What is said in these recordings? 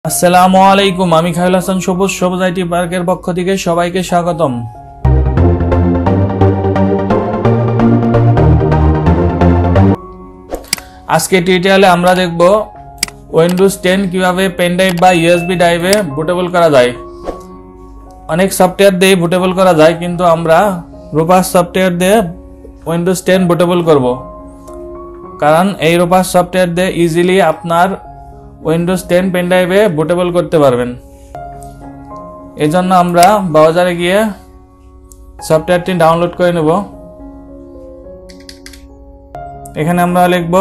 আসসালামু আলাইকুম, আমি খায়রুল হাসান সবুজ সবুজ আইটি পার্কের পক্ষ থেকে সবাইকে স্বাগতম। আজকে টিউটোরিয়ালে আমরা দেখব উইন্ডোজ 10 কিভাবে পেন ড্রাইভ বা ইউএসবি ড্রাইভে বুটেবল করা যায়। অনেক সফটওয়্যার দিয়ে বুটেবল করা যায়, কিন্তু আমরা রুপাস সফটওয়্যার দিয়ে উইন্ডোজ 10 বুটেবল করব, কারণ এই রুপাস সফটওয়্যার দিয়ে ইজিলি আপনার উইন্ডোজ 10 পেন ড্রাইভে বুটেবল করতে পারবেন। এই জন্য আমরা ব্রাউজারে গিয়ে সফটওয়্যারটি ডাউনলোড করে নেব। এখানে আমরা লিখব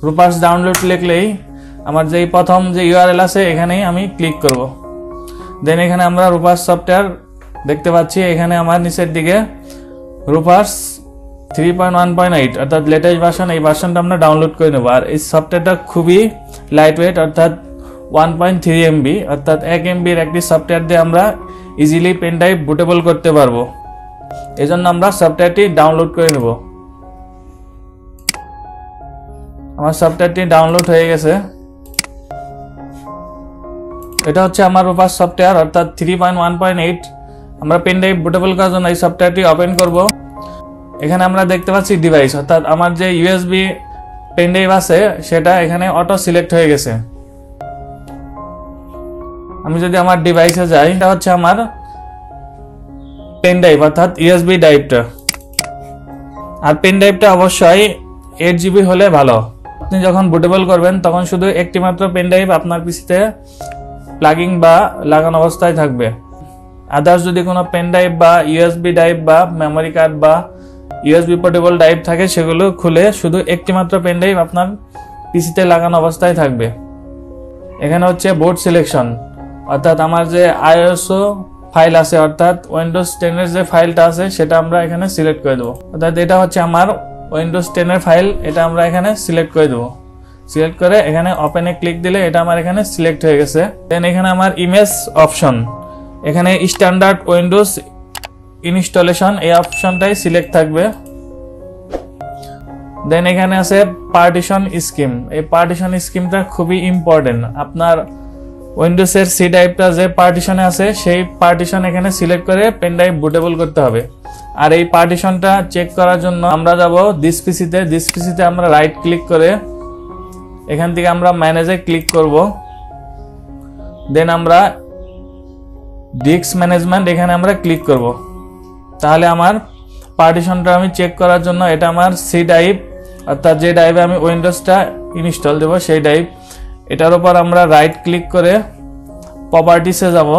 রুপাস ডাউনলোড লিখলেই আমার যেই প্রথম যে ইউআরএল আছে এখানেই আমি ক্লিক করব। দেন এখানে আমরা রুপাস সফটওয়্যার দেখতে পাচ্ছি। এখানে আমার নিচের দিকে রুপাস 3.1.8 অর্থাৎ লেটেস্ট ভার্সন, এই ভার্সনটা আমরা ডাউনলোড করে নেব। আর এই সফটওয়্যারটা খুবই লাইট ওয়েট, অর্থাৎ 1.3 MB, অর্থাৎ 1 MBর একটি সফটওয়্যার দিয়ে আমরা ইজিলি পেন ড্রাইভ বুটেবল করতে পারবো। এই জন্য আমরা সফটওয়্যারটি ডাউনলোড করে নেব। আমার সফটওয়্যারটি ডাউনলোড হয়ে গেছে। এটা হচ্ছে আমার রুপাস সফটওয়্যার, অর্থাৎ 3.1.8। আমরা পেন ড্রাইভ বুটেবল করার জন্য এই সফটওয়্যারটি ওপেন করব। এখানে আমরা দেখতে পাচ্ছি ডিভাইস, অর্থাৎ আমার যে ইউএসবি পেন ড্রাইভ আছে সেটা এখানে অটো সিলেক্ট হয়ে গেছে। আমি যদি আমার ডিভাইসে যাই, এটা হচ্ছে আমার পেন ড্রাইভ অর্থাৎ ইউএসবি ড্রাইভটা। আর পেন ড্রাইভটা অবশ্যই 8 GB হলে ভালো। আপনি যখন বুটেবল করবেন তখন শুধু একটি মাত্র পেন ড্রাইভ আপনার পিসিতে প্লাগিং বা লাগানো অবস্থায় থাকবে। আদার্স যদি কোনো পেন ড্রাইভ বা ইউএসবি ড্রাইভ বা মেমোরি কার্ড বা ইউএসবি পোর্টেবল ড্রাইভ থাকে, সেগুলো খুলে শুধু একটি মাত্র পেন ড্রাইভ আপনার পিসিতে লাগানো অবস্থায় থাকবে। এখানে হচ্ছে বোর্ড সিলেকশন, অর্থাৎ আমার যে আইএসও ফাইল আছে, অর্থাৎ উইন্ডোজ 10 এর যে ফাইলটা আছে সেটা আমরা এখানে সিলেক্ট করে দেবো। অর্থাৎ এটা হচ্ছে আমার উইন্ডোজ 10 এর ফাইল, এটা আমরা এখানে সিলেক্ট করে দেবো। সিলেক্ট করে এখানে ওপেনে ক্লিক দিলে এটা আমার এখানে সিলেক্ট হয়ে গেছে। দেন এখানে আমার ইমেজ অপশন, এখানে স্ট্যান্ডার্ড উইন্ডোজ ইনস্টলেশন, এই অপশনটাই সিলেক্ট থাকবে। দেন এখানে আছে পার্টিশন স্কিম। এই পার্টিশন স্কিমটা খুবই ইম্পর্টেন্ট। আপনার উইন্ডোজের সি ড্রাইভটা যে পার্টিশনে আছে সেই পার্টিশন এখানে সিলেক্ট করে পেন ড্রাইভ বুটেবল করতে হবে। আর এই পার্টিশনটা চেক করার জন্য আমরা যাব দিস পিসিতে আমরা রাইট ক্লিক করে এখান থেকে আমরা ম্যানেজে ক্লিক করব। দেন আমরা ডিস্ক ম্যানেজমেন্ট এখানে আমরা ক্লিক করব। তাহলে আমার পার্টিশনটা আমি চেক করার জন্য, এটা আমার সি ড্রাইভ অর্থাৎ যে ড্রাইভে আমি উইন্ডোজটা ইনস্টল দেব সেই ড্রাইভ। এটার উপর আমরা রাইট ক্লিক করে প্রপার্টিসে যাব।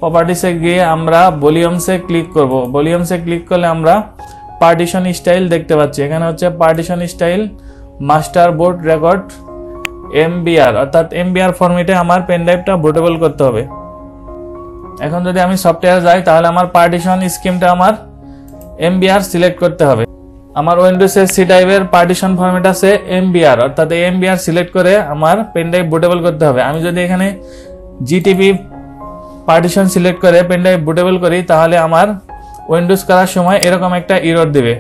প্রপার্টিসে গিয়ে আমরা ভলিউমসে ক্লিক করব। ভলিউমসে ক্লিক করলে আমরা পার্টিশন স্টাইল দেখতে পাচ্ছি। এখানে হচ্ছে partition style master board record MBR, অর্থাৎ MBR ফরম্যাটে আমার পেন ড্রাইভটা বুটেবল করতে হবে। এখন যদি আমি সফটওয়্যারে যাই, তাহলে আমার পার্টিশন স্কিমটা আমার MBR সিলেক্ট করতে হবে। আমার উইন্ডোজের সি ড্রাইভের পার্টিশন ফরম্যাট আছে MBR, অর্থাৎ এই MBR সিলেক্ট করে আমার পেন ড্রাইভ বুটেবল করতে হবে। আমি যদি এখানে GTB পার্টিশন সিলেক্ট করে পেন ড্রাইভ বুটেবল করি, তাহলে আমার উইন্ডোজ করার সময় এরকম একটা এরর দিবে,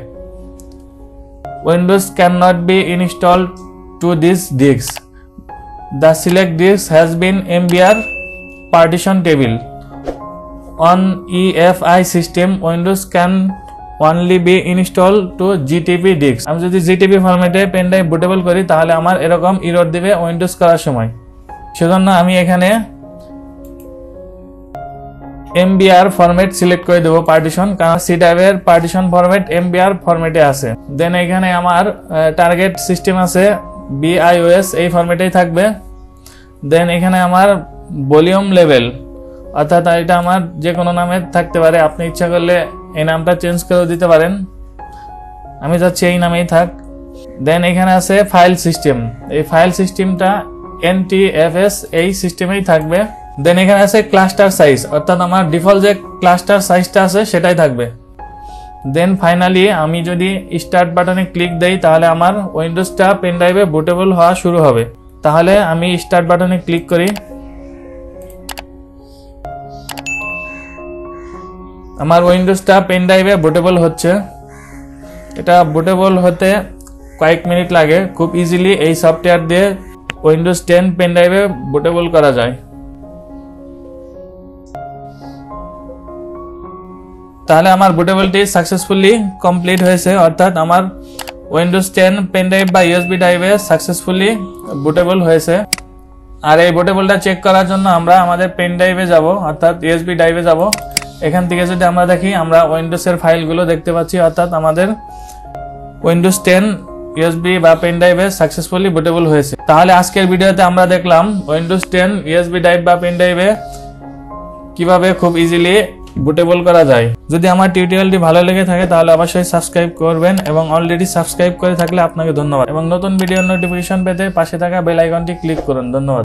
Windows can not be installed to this disk, the selected disk has been MBR partition table on EFI system, Windows can only be installed to GTB disk। আমি যদি GTB ফরম্যাটে পেন ড্রাইভ বুটেবল করি তাহলে আমার এরকম error দিবে Windows করার সময়। সেজন্য আমি এখানে MBR ফরম্যাট সিলেক্ট করে দেবো পার্টিশন, কারণ সি ড্রাইভের পার্টিশন ফরম্যাট MBR ফরম্যাটে আছে। দেন এখানে আমার টার্গেট সিস্টেম আছে BIOS, এই ফরম্যাটেই থাকবে। দেন এখানে আমার ভলিউম লেভেল, অর্থাৎ এটা আমার যে কোনো নামে থাকতে পারে, আপনি ইচ্ছা করলে এই নামটা চেঞ্জ করেও দিতে পারেন। আমি চাচ্ছি এই নামেই থাক। দেন এখানে আছে ফাইল সিস্টেম, এই ফাইল সিস্টেমটা NTFS এই সিস্টেমেই থাকবে। দেন এখানে আছে ক্লাস্টার সাইজ, অর্থাৎ আমার ডিফল্ট যে ক্লাস্টার সাইজটা আছে সেটাই থাকবে। দেন ফাইনালি আমি যদি স্টার্ট বাটনে ক্লিক দেই, তাহলে আমার উইন্ডোজটা পেন ড্রাইভে বুটেবল হওয়া শুরু হবে। তাহলে আমি স্টার্ট বাটনে ক্লিক করি। আমার উইন্ডোজটা পেন ড্রাইভে বুটেবল হচ্ছে। এটা বুটেবল হতে কয়েক মিনিট লাগে। খুব ইজিলি এই সফটওয়্যার দিয়ে উইন্ডোজ 10 পেন ড্রাইভে বুটেবল করা যায়। তাহলে আমার বুটেবলটি সাকসেসফুলি কমপ্লিট হয়েছে, অর্থাৎ আমার উইন্ডোজ 10 পেন ড্রাইভ বা ইউএসবি ড্রাইভে সাকসেসফুলি বুটেবল হয়েছে। আর এই বুটেবলটা চেক করার জন্য আমরা আমাদের পেন ড্রাইভে যাব, অর্থাৎ ইউএসবি ড্রাইভে যাব। এখান থেকে যদি আমরা দেখি, আমরা উইন্ডোজের ফাইলগুলো দেখতে পাচ্ছি, অর্থাৎ আমাদের উইন্ডোজ 10 ইউএসবি বা পেন ড্রাইভে সাকসেসফুলি বুটেবল হয়েছে। তাহলে আজকের ভিডিওতে আমরা দেখলাম উইন্ডোজ 10 ইউএসবি ড্রাইভ বা পেন ড্রাইভে কিভাবে খুব ইজিলি বুটেবল করা যায়। যদি আমার টিউটোরিয়ালটি ভালো লেগে থাকে তাহলে অবশ্যই সাবস্ক্রাইব করবেন, এবং অলরেডি সাবস্ক্রাইব করে থাকলে আপনাকে ধন্যবাদ। এবং নতুন ভিডিওর নোটিফিকেশন পেতে পাশে থাকা বেল আইকনটি ক্লিক করুন। ধন্যবাদ।